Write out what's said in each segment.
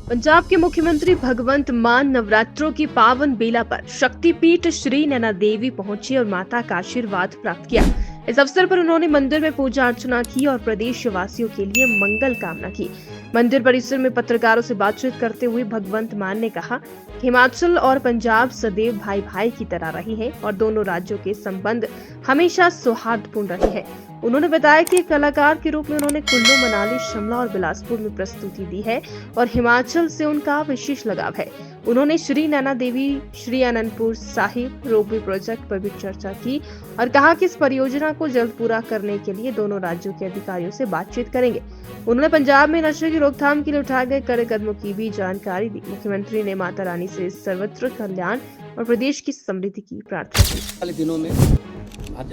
पंजाब के मुख्यमंत्री भगवंत मान नवरात्रों की पावन बेला पर शक्तिपीठ श्री नैना देवी पहुंचे और माता का आशीर्वाद प्राप्त किया। इस अवसर पर उन्होंने मंदिर में पूजा अर्चना की और प्रदेश वासियों के लिए मंगल कामना की। मंदिर परिसर में पत्रकारों से बातचीत करते हुए भगवंत मान ने कहा कि हिमाचल और पंजाब सदैव भाई भाई की तरह रही है और दोनों राज्यों के संबंध हमेशा सौहार्दपूर्ण रहे हैं। उन्होंने बताया कि एक कलाकार के रूप में उन्होंने कुल्लू, मनाली, शिमला और बिलासपुर में प्रस्तुति दी है और हिमाचल से उनका विशेष लगाव है। उन्होंने श्री नैना देवी, श्री आनंदपुर साहिब रोपवे प्रोजेक्ट पर भी चर्चा की और कहा कि इस परियोजना को जल्द पूरा करने के लिए दोनों राज्यों के अधिकारियों से बातचीत करेंगे। उन्होंने पंजाब में नशे की रोकथाम के लिए उठाए गए कड़े कदमों की भी जानकारी दी। मुख्यमंत्री ने माता रानी से सर्वत्र कल्याण और प्रदेश की समृद्धि की प्रार्थना की। वाले दिनों में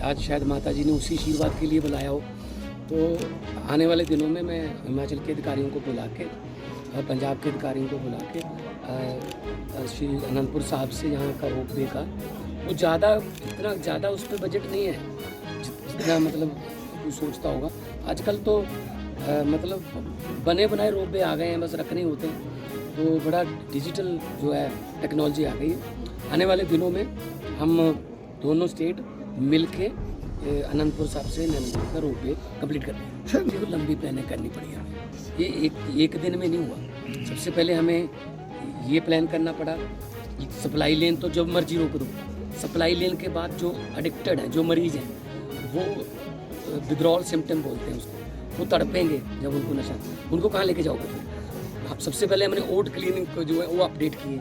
आज शायद माता जी ने उसी आशीर्वाद के लिए बुलाया हो, तो आने वाले दिनों में मैं हिमाचल के अधिकारियों को बुला के और पंजाब के अधिकारियों को बुला के श्री आनंदपुर साहब से यहाँ का रोपवे का वो इतना ज़्यादा उस पर बजट नहीं है जितना मतलब कोई सोचता होगा। आजकल तो मतलब बने बनाए रोपवे आ गए हैं, बस रखने होते हैं, तो बड़ा डिजिटल जो है टेक्नोलॉजी आ गई है। आने वाले दिनों में हम दोनों स्टेट मिल के अनंतपुर साहब से नैना का रोपवे कंप्लीट करते हैं। तो लंबी प्लानिंग करनी पड़ी हमें, ये एक दिन में नहीं हुआ। सबसे पहले हमें ये प्लान करना पड़ा, सप्लाई लेन तो जब मर्जी रोक दो। सप्लाई लेन के बाद जो एडिक्टेड हैं, जो मरीज हैं, वो विड्रॉल सिम्टम बोलते हैं उसको, वो तड़पेंगे जब उनको नशा, उनको कहाँ लेके जाओगे फिर? अब सबसे पहले हमने ओट क्लिनिक को जो है वो अपडेट किए,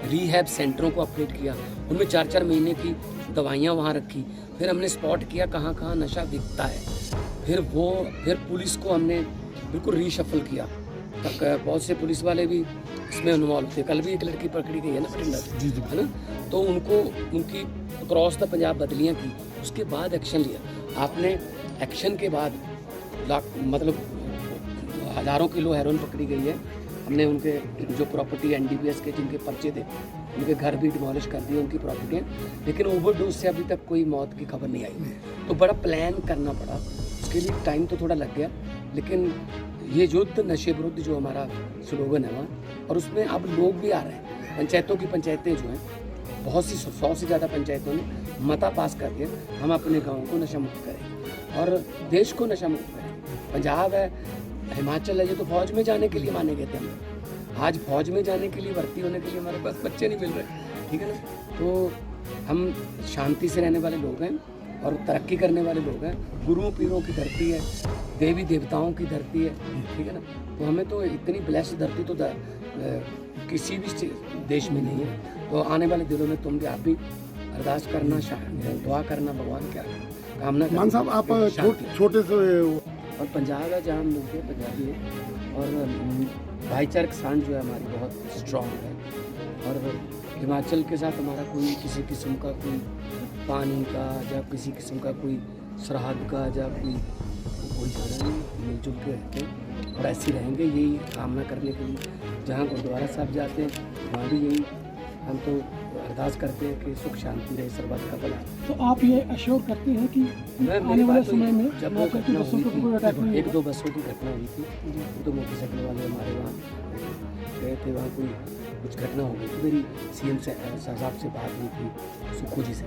रीहैब सेंटरों को अपडेट किया, उनमें 4-4 महीने की दवाइयाँ वहाँ रखी। फिर हमने स्पॉट किया कहाँ कहाँ नशा बिकता है। फिर पुलिस को हमने बिल्कुल रीशफल किया। तक बहुत से पुलिस वाले भी इसमें इन्वॉल्व थे। कल भी एक लड़की पकड़ी गई है ना, बठिंडा, है ना, तो उनकी क्रॉस द पंजाब बदलियाँ की, उसके बाद एक्शन लिया। आपने एक्शन के बाद मतलब हज़ारों किलो हेरोइन पकड़ी गई है। हमने उनके जो प्रॉपर्टी एनडीपीएस के जिनके पर्चे थे, उनके घर भी डिमोलिश कर दिए, उनकी प्रॉपर्टियाँ, लेकिन ओवरडोज से अभी तक कोई मौत की खबर नहीं आई। तो बड़ा प्लान करना पड़ा, उसके लिए टाइम तो थोड़ा लग गया, लेकिन ये युद्ध नशे विरुद्ध जो हमारा स्लोगन है वहाँ, और उसमें अब लोग भी आ रहे हैं। पंचायतों की पंचायतें जो हैं, बहुत सी 100 से ज़्यादा पंचायतों ने मता पास कर दिया, हम अपने गाँव को नशा मुक्त करें और देश को नशा मुक्त करें। पंजाब है, हिमाचल है, ये तो फौज में जाने के लिए माने गए थे हम। आज फौज में जाने के लिए, भर्ती होने के लिए हमारे पास बच्चे नहीं मिल रहे, ठीक है ना। तो हम शांति से रहने वाले लोग हैं और तरक्की करने वाले लोग हैं। गुरुओं पीरों की धरती है, देवी देवताओं की धरती है, ठीक है ना। तो हमें तो इतनी ब्लेस्ड धरती तो किसी भी देश में नहीं है। तो आने वाले दिनों में तुम भी, आप भी अरदास करना, दुआ करना, भगवान क्या कामना। मान साहब, आप छोटे से और पंजाब है जहाँ हम मिलते हैं, पंजाबी है, और भाईचारक सांझ जो है हमारी बहुत स्ट्रॉन्ग है। और हिमाचल के साथ हमारा कोई किसी किस्म का कोई पानी का या किसी किस्म का कोई सरहद का या कोई झगड़ा नहीं, मिलजुल के रहते हैं और ऐसे रहेंगे। यही कामना करने के लिए जहाँ गुरुद्वारा साहब जाते हैं, वहाँ भी यही हम तो अरदास करते हैं कि सुख शांति रहे, सर्वत का भला। तो आप ये अश्योर करते हैं कि आने वाले समय में जब वो घटना हुई थी, 1-2 बसों की घटना हुई थी, तो मोटरसाइकिल वाले हमारे वहाँ गए थे, वहाँ कुछ घटना हो गई, तो मेरी सीएम साहब से बात हुई थी, सुखू जी से,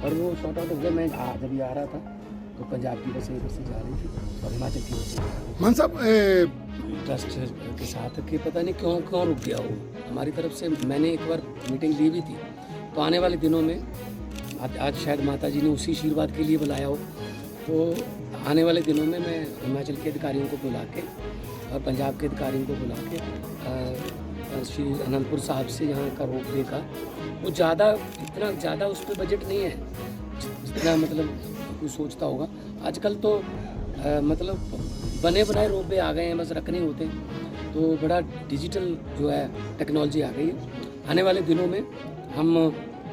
और वो सॉर्ट आउट हो गया। मैं जब ये आ रहा था तो पंजाब की बसें इधर से जा रही थी और हिमाचल की बसें। मान साहब, ट्रस्ट के साथ कि पता नहीं क्यों रुक गया वो। हमारी तरफ से मैंने एक बार मीटिंग ली भी थी, तो आने वाले दिनों में आज शायद माता जी ने उसी आशीर्वाद के लिए बुलाया हो, तो आने वाले दिनों में मैं हिमाचल के अधिकारियों को बुला के और पंजाब के अधिकारियों को बुला के श्री आनंदपुर साहब से यहाँ का रोपवे का वो इतना ज़्यादा उस पर बजट नहीं है जितना मतलब कोई सोचता होगा। आजकल तो मतलब बने बनाए रोपवे आ गए हैं, बस रखने होते हैं, तो बड़ा डिजिटल जो है टेक्नोलॉजी आ गई है। आने वाले दिनों में हम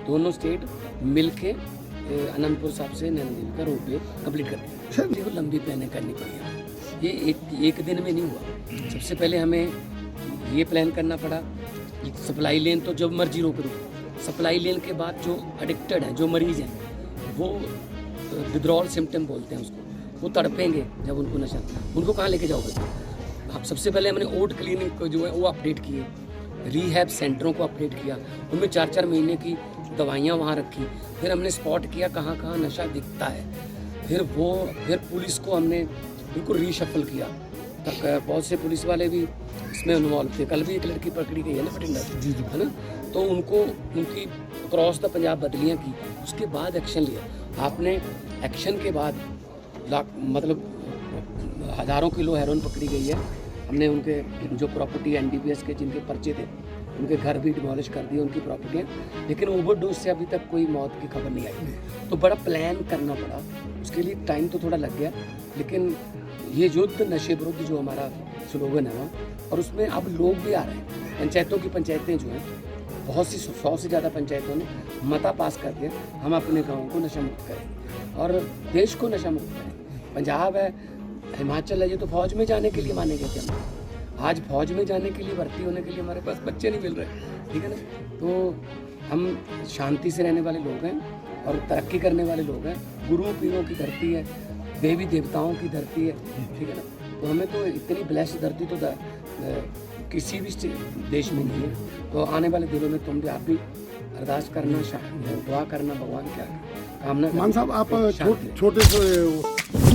दोनों स्टेट मिल के अनंतपुर साहब से नैना देवी का रोपवे कंप्लीट करते हैं। देखो लंबी प्लानिंग करनी पड़ी हमें, ये एक दिन में नहीं हुआ। सबसे पहले हमें ये प्लान करना पड़ा, सप्लाई लेन तो जब मर्जी रोक दो। सप्लाई लेन के बाद जो एडिक्टेड हैं, जो मरीज हैं, वो विड्रॉल सिम्टम बोलते हैं उसको, वो तड़पेंगे जब उनको नशा, उनको कहाँ लेके जाओगे? सबसे पहले हमने ओट क्लिनिक को जो है वो अपडेट किए, रीहैब सेंटरों को अपडेट किया, उनमें 4-4 महीने की दवाइयाँ वहाँ रखी। फिर हमने स्पॉट किया कहाँ कहाँ नशा दिखता है, फिर पुलिस को हमने बिल्कुल रीशफल किया। तक बहुत से पुलिस वाले भी इसमें इन्वॉल्व थे। कल भी एक लड़की पकड़ी गई है ना बठिंडा से, है ना, तो उनको उनकी क्रॉस द पंजाब बदलियाँ की, उसके बाद एक्शन लिया। आपने एक्शन के बाद मतलब हज़ारों किलो हेरोइन पकड़ी गई है। हमने उनके जो प्रॉपर्टी एनडीपीएस के जिनके पर्चे थे उनके घर भी डिमोलिश कर दिए, उनकी प्रॉपर्टियाँ, लेकिन ओवरडोज से अभी तक कोई मौत की खबर नहीं आई। तो बड़ा प्लान करना पड़ा, उसके लिए टाइम तो थोड़ा लग गया, लेकिन ये युद्ध नशे विरुद्ध जो हमारा स्लोगन है और उसमें अब लोग भी आ रहे हैं। पंचायतों की पंचायतें जो हैं, बहुत सी 100 से ज़्यादा पंचायतों ने मता पास कर दिया, हम अपने गाँव को नशा मुक्त करें और देश को नशा मुक्त करें। पंजाब है, हिमाचल है, ये तो फौज में जाने के लिए माने गए थे हम। आज फौज में जाने के लिए, भर्ती होने के लिए हमारे पास बच्चे नहीं मिल रहे, ठीक है ना। तो हम शांति से रहने वाले लोग हैं और तरक्की करने वाले लोग हैं। गुरु पीरों की धरती है, देवी देवताओं की धरती है, ठीक है ना। तो हमें तो इतनी ब्लेस्ड धरती तो किसी भी देश में नहीं है। तो आने वाले दिनों में तुम भी आप भी अरदास करना, दुआ करना, भगवान क्या कामना। मान साहब आप छोटे से